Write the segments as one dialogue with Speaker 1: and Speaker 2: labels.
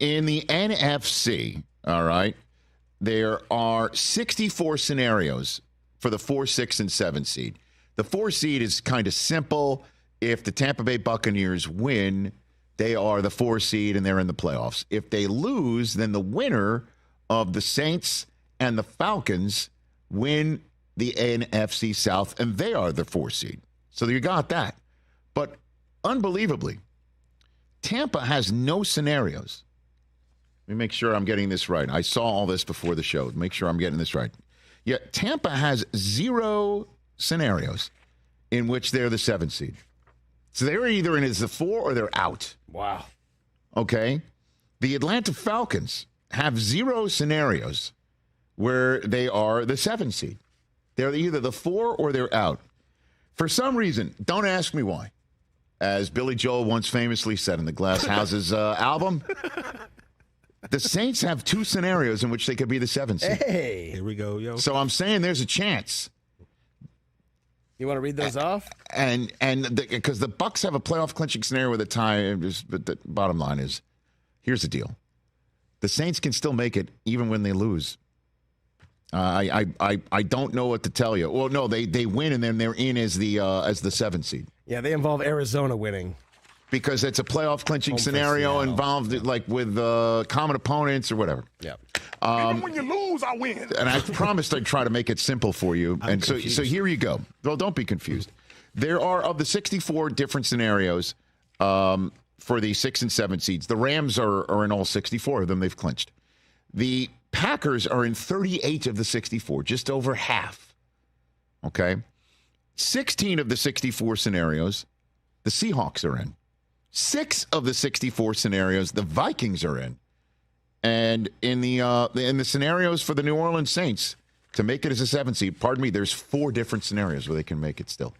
Speaker 1: In the NFC, all right, there are 64 scenarios for the 4, 6, and 7 seed. The 4 seed is kind of simple. If the Tampa Bay Buccaneers win, they are the 4 seed and they're in the playoffs. If they lose, then the winner of the Saints and the Falcons win the NFC South, and they are the 4 seed. So you got that. But unbelievably, Tampa has no scenarios. Let me make sure I'm getting this right. I saw all this before the show. Make sure I'm getting this right. Yeah, Tampa has 0 scenarios in which they're the 7 seed. So they're either in as the 4 or they're out.
Speaker 2: Wow.
Speaker 1: Okay? The Atlanta Falcons have 0 scenarios where they are the 7 seed. They're either the 4 or they're out. For some reason, don't ask me why. As Billy Joel once famously said in the Glass Houses album, the Saints have 2 scenarios in which they could be the 7 seed.
Speaker 2: Hey.
Speaker 3: Here we go, yo.
Speaker 1: So I'm saying there's a chance.
Speaker 2: You want to read those off?
Speaker 1: And because the Bucs have a playoff clinching scenario with a tie, but the bottom line is, here's the deal: the Saints can still make it even when they lose. I don't know what to tell you. Well, no, they win and then they're in as the 7 seed.
Speaker 2: Yeah, they involve Arizona winning.
Speaker 1: Because it's a playoff clinching scenario involved like with common opponents or whatever.
Speaker 2: Yeah.
Speaker 4: Even when you lose, I win.
Speaker 1: And I promised I'd try to make it simple for you. So here you go. Well, don't be confused. There are, of the 64 different scenarios for the 6 and 7 seeds, the Rams are in all 64 of them. They've clinched. The Packers are in 38 of the 64, just over half. Okay? 16 of the 64 scenarios, the Seahawks are in. 6 of the 64 scenarios, the Vikings are in. And in the scenarios for the New Orleans Saints, to make it as a 7 seed, pardon me, there's 4 different scenarios where they can make it still.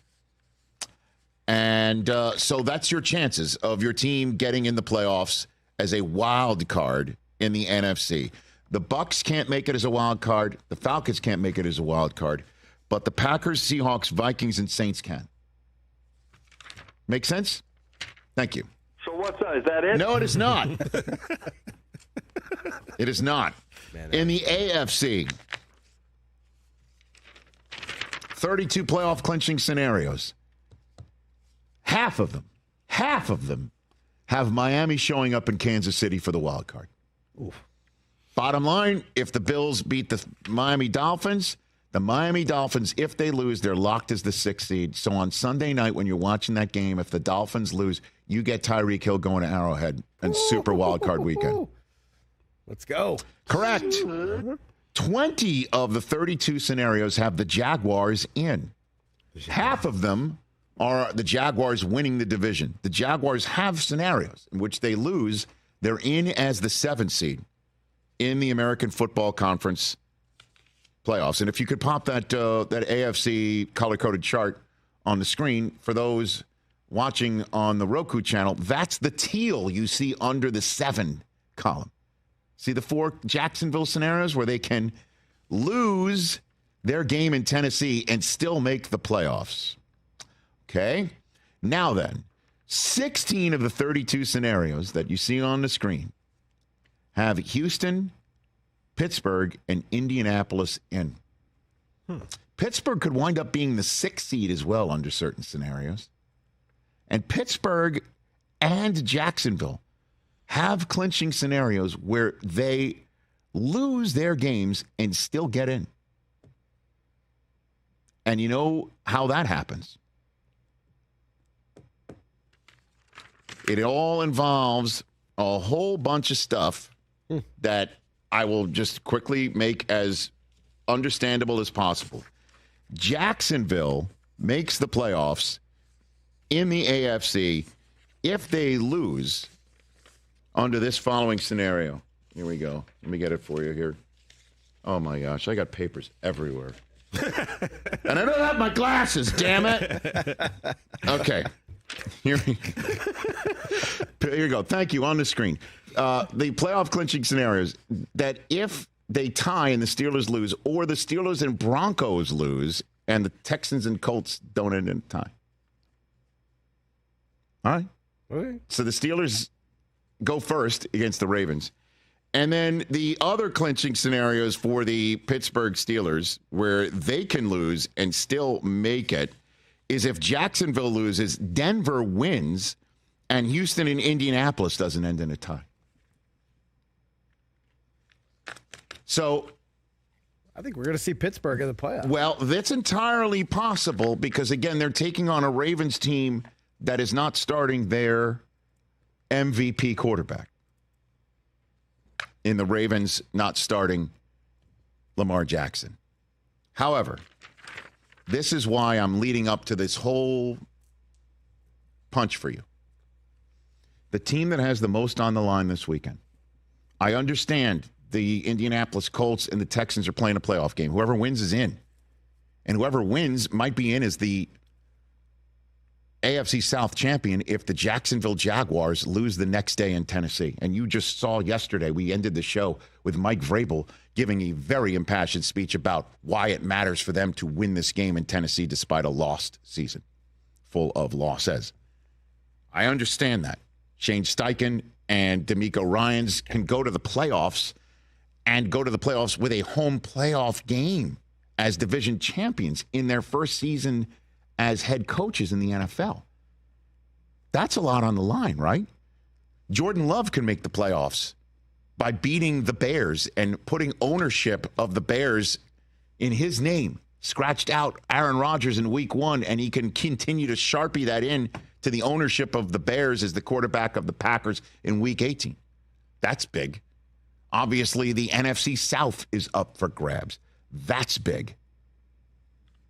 Speaker 1: And so that's your chances of your team getting in the playoffs as a wild card in the NFC. The Bucs can't make it as a wild card. The Falcons can't make it as a wild card. But the Packers, Seahawks, Vikings, and Saints can. Make sense? Thank you.
Speaker 5: So what's that? Is that it?
Speaker 1: No, it is not. It is not. In the AFC, 32 playoff clinching scenarios. Half of them have Miami showing up in Kansas City for the wild card. Oof. Bottom line, if the Bills beat the Miami Dolphins, if they lose, they're locked as the 6th seed. So on Sunday night when you're watching that game, if the Dolphins lose, you get Tyreek Hill going to Arrowhead and Super Wild Card Weekend.
Speaker 2: Let's go.
Speaker 1: Correct. 20 of the 32 scenarios have the Jaguars in. Half of them are the Jaguars winning the division. The Jaguars have scenarios in which they lose. They're in as the 7th seed in the American Football Conference playoffs. And if you could pop that AFC color-coded chart on the screen for those watching on the Roku channel, that's the teal you see under the 7 column. See the 4 Jacksonville scenarios where they can lose their game in Tennessee and still make the playoffs. Okay? Now then, 16 of the 32 scenarios that you see on the screen have Houston, Pittsburgh, and Indianapolis in. Pittsburgh could wind up being the 6th seed as well under certain scenarios. And Pittsburgh and Jacksonville have clinching scenarios where they lose their games and still get in. And you know how that happens. It all involves a whole bunch of stuff that I will just quickly make as understandable as possible. Jacksonville makes the playoffs in the AFC if they lose under this following scenario. Here we go. Let me get it for you here. Oh, my gosh. I got papers everywhere. And I don't have my glasses, damn it. Okay. Here you go. Thank you. On the screen. The playoff clinching scenarios that if they tie and the Steelers lose, or the Steelers and Broncos lose, and the Texans and Colts don't end in a tie. All right.
Speaker 2: Okay.
Speaker 1: So the Steelers go first against the Ravens. And then the other clinching scenarios for the Pittsburgh Steelers, where they can lose and still make it, is if Jacksonville loses, Denver wins, and Houston and Indianapolis doesn't end in a tie. So
Speaker 2: I think we're going to see Pittsburgh in the playoffs.
Speaker 1: Well, that's entirely possible because, again, they're taking on a Ravens team that is not starting their MVP quarterback. In the Ravens not starting Lamar Jackson. However, this is why I'm leading up to this whole punch for you. The team that has the most on the line this weekend. I understand the Indianapolis Colts and the Texans are playing a playoff game. Whoever wins is in. And whoever wins might be in as the AFC South champion if the Jacksonville Jaguars lose the next day in Tennessee. And you just saw yesterday, we ended the show with Mike Vrabel giving a very impassioned speech about why it matters for them to win this game in Tennessee despite a lost season full of losses. I understand that. Shane Steichen and D'Amico Ryans can go to the playoffs and go to the playoffs with a home playoff game as division champions in their first season as head coaches in the NFL. That's a lot on the line, right? Jordan Love can make the playoffs by beating the Bears and putting ownership of the Bears in his name. Scratched out Aaron Rodgers in week 1, and he can continue to Sharpie that in to the ownership of the Bears as the quarterback of the Packers in week 18. That's big. Obviously, the NFC South is up for grabs. That's big.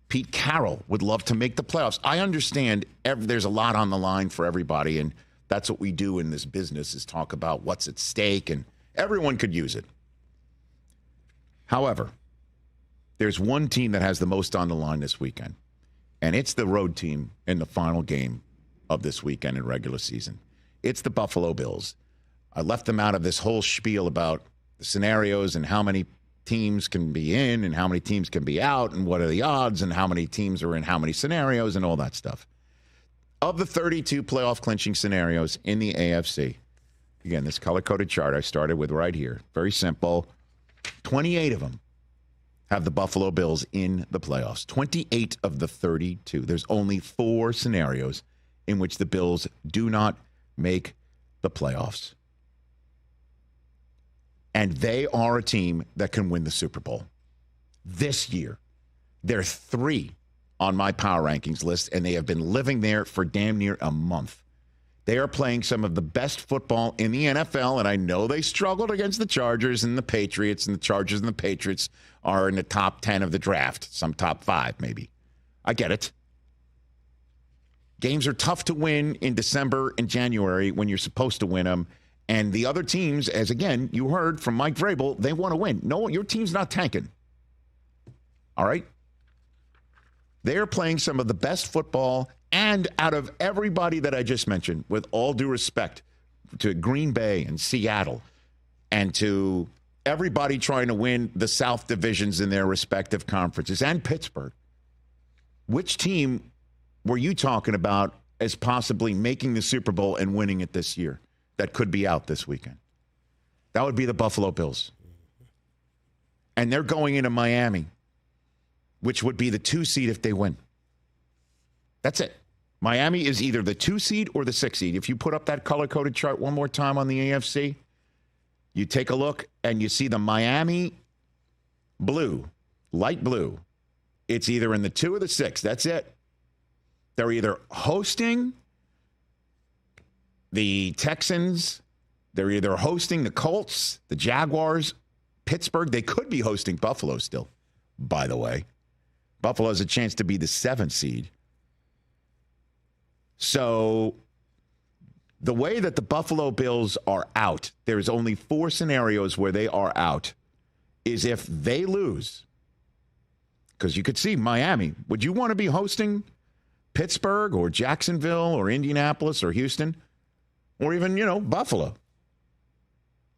Speaker 1: Pete Carroll would love to make the playoffs. I understand there's a lot on the line for everybody, and that's what we do in this business is talk about what's at stake, and everyone could use it. However, there's one team that has the most on the line this weekend, and it's the road team in the final game of this weekend in regular season. It's the Buffalo Bills. I left them out of this whole spiel about the scenarios and how many teams can be in and how many teams can be out and what are the odds and how many teams are in how many scenarios and all that stuff. Of the 32 playoff clinching scenarios in the AFC, again, this color-coded chart I started with right here, very simple, 28 of them have the Buffalo Bills in the playoffs. 28 of the 32. There's only 4 scenarios in which the Bills do not make the playoffs. And they are a team that can win the Super Bowl. This year, they're 3 on my power rankings list, and they have been living there for damn near a month. They are playing some of the best football in the NFL, and I know they struggled against the Chargers and the Patriots, and the Chargers and the Patriots are in the top 10 of the draft, some top 5 maybe. I get it. Games are tough to win in December and January when you're supposed to win them. And the other teams, as again, you heard from Mike Vrabel, they want to win. No, your team's not tanking. All right? They are playing some of the best football, and out of everybody that I just mentioned, with all due respect to Green Bay and Seattle and to everybody trying to win the South divisions in their respective conferences and Pittsburgh, which team were you talking about as possibly making the Super Bowl and winning it this year that could be out this weekend? That would be the Buffalo Bills. And they're going into Miami, which would be the 2 seed if they win. That's it. Miami is either the 2 seed or the 6 seed. If you put up that color-coded chart one more time on the AFC, you take a look and you see the Miami blue, light blue. It's either in the 2 or the 6. That's it. They're either hosting the Texans, they're either hosting the Colts, the Jaguars, Pittsburgh. They could be hosting Buffalo still, by the way. Buffalo has a chance to be the 7th seed. So the way that the Buffalo Bills are out, there's only 4 scenarios where they are out, is if they lose. Because you could see Miami. Would you want to be hosting Pittsburgh or Jacksonville or Indianapolis or Houston or even, Buffalo?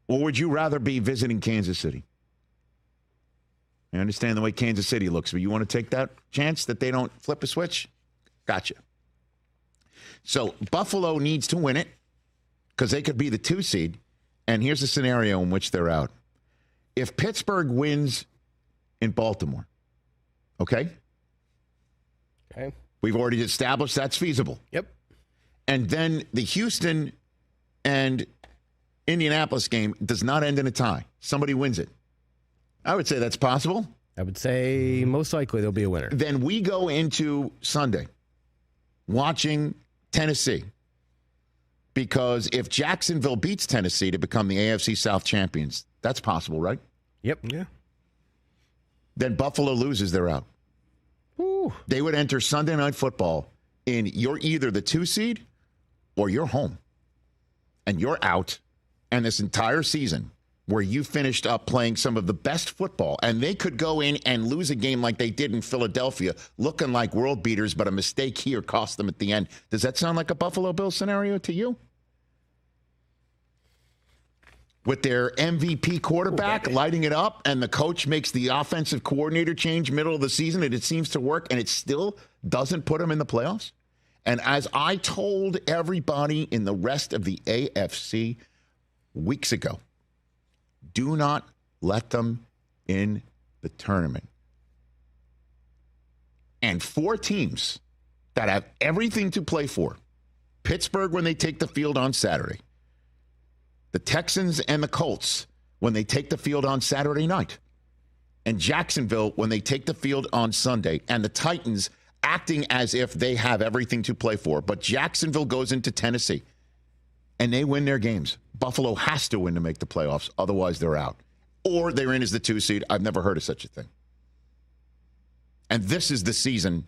Speaker 1: Or would you rather be visiting Kansas City? I understand the way Kansas City looks, but you want to take that chance that they don't flip a switch? Gotcha. So Buffalo needs to win it. because they could be the 2 seed. And here's a scenario in which they're out. If Pittsburgh wins in Baltimore, okay?
Speaker 2: Okay.
Speaker 1: We've already established that's feasible.
Speaker 2: Yep.
Speaker 1: And then the Houston and Indianapolis game does not end in a tie. Somebody wins it. I would say that's possible.
Speaker 2: I would say most likely there'll be a winner.
Speaker 1: Then we go into Sunday watching Tennessee. Because if Jacksonville beats Tennessee to become the AFC South champions, that's possible, right?
Speaker 2: Yep. Yeah.
Speaker 1: Then Buffalo loses, they're out.
Speaker 2: Ooh.
Speaker 1: They would enter Sunday Night Football in you're either the 2 seed or you're home. And you're out. And this entire season where you finished up playing some of the best football, and they could go in and lose a game like they did in Philadelphia, looking like world beaters, but a mistake here cost them at the end. Does that sound like a Buffalo Bills scenario to you? With their MVP quarterback lighting it up, and the coach makes the offensive coordinator change middle of the season, and it seems to work, and it still doesn't put them in the playoffs? And as I told everybody in the rest of the AFC weeks ago, do not let them in the tournament. And 4 teams that have everything to play for. Pittsburgh when they take the field on Saturday. The Texans and the Colts when they take the field on Saturday night. And Jacksonville when they take the field on Sunday. And the Titans acting as if they have everything to play for. But Jacksonville goes into Tennessee. And they win their games. Buffalo has to win to make the playoffs. Otherwise, they're out. Or they're in as the 2 seed. I've never heard of such a thing. And this is the season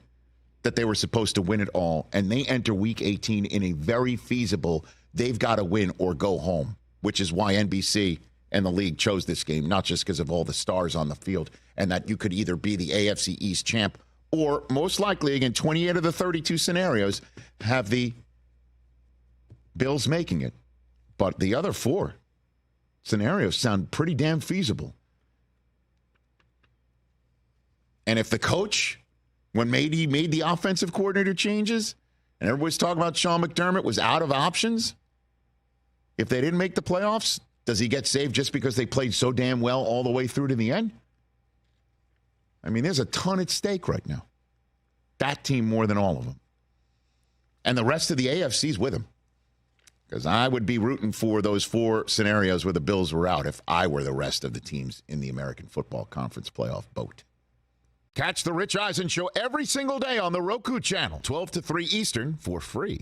Speaker 1: that they were supposed to win it all. And they enter Week 18 in a very feasible, they've got to win or go home, which is why NBC and the league chose this game, not just because of all the stars on the field, and that you could either be the AFC East champ or most likely, again, 28 of the 32 scenarios have the Bills making it. But the other 4 scenarios sound pretty damn feasible. And if the coach, when he made the offensive coordinator changes, and everybody's talking about Sean McDermott was out of options, if they didn't make the playoffs, does he get saved just because they played so damn well all the way through to the end? I mean, there's a ton at stake right now. That team more than all of them. And the rest of the AFC's with them. Because I would be rooting for those 4 scenarios where the Bills were out if I were the rest of the teams in the American Football Conference playoff boat. Catch the Rich Eisen Show every single day on the Roku channel, 12 to 3 Eastern, for free.